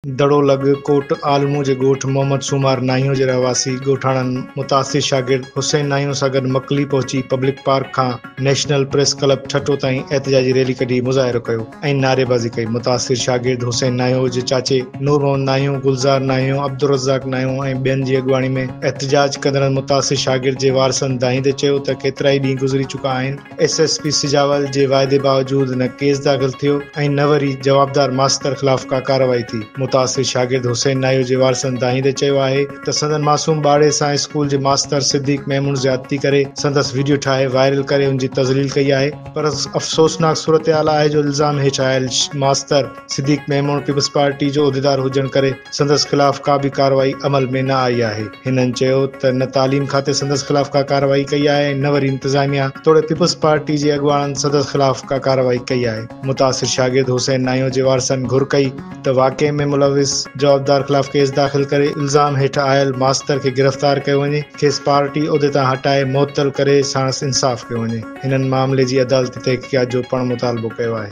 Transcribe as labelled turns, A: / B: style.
A: दड़ो लॻ कोट आलमू जे ॻोठ मोहम्मद शुमार नाहियो जे रहवासी ॻोठाणनि मुतासिर शागिर्द हुसैन नाहियो सां गॾु मकली पहुची पब्लिक पार्क खां नेशनल प्रेस क्लब ठटो ताईं एहतजाजी रैली कढी मुज़ाहिरो कयो ऐं नारेबाज़ी कई। मुतासिर शागिर्द हुसैन नाहियो जे चाचे नूर मोहम्मद नाहियो, गुलज़ार नाहियो, अब्दुल रज़ाक नाहियो ऐं ॿियनि जी अॻुवाणी में एहतजाज कंदड़नि मुतासिर शागिर्द जे वारसनि दाहींदे चयो त केतिरा ई ॾींहं गुज़री चुका आहिनि। SSP सिजावल जे वाइदे बावजूदि न केस दाख़िल थियो ऐं न वरी जवाबदार मास्तर ख़िलाफ़ का कार्रवाई थी। मुतासिर शागिर्द हुसैन नाहियो जे वारसनि दाहींदे चयो आहे त संदन मासूम ॿाड़े सां स्कूल जे मास्तर सिद्दीक मेमून ज़्यादती करे संदसि वीडियो ठाहे वायरल करे उनजी तज़लील कई आहे। पर अफ़सोसनाक सूरत-ए-हाल आहे जो इल्ज़ाम हेठि आयल मास्तर सिद्दीक मेमून पीपल्स पार्टी जो उहिदेदार हुजण करे संदसि ख़िलाफ़ का बि कार्रवाई अमल में न आई आहे। हिननि चयो त न तालीम खाते संदसि ख़िलाफ़ का कार्रवाई कई आहे, न वरी इंतज़ामिया तोड़े पीपल्स पार्टी जे अॻुवाणनि संदसि ख़िलाफ़ का कार्रवाई कई आहे। मुतासिर शागिर्द हुसैन नाहियो जे वारसनि घुर कई त वाक़े में मुलविस जवाबदार ख़िलाफ़ केस दाख़िल करे इल्ज़ाम हेठि आयल मास्तर खे गिरफ़्तार कयो वञे, खेसि पार्टी उहिदे तां हटाए मुअत्तल करे साणुसि इंसाफ़ कयो वञे। हिननि मामले जी अदालती तहक़ीक़ात जो पिणु मुतालबो कयो आहे।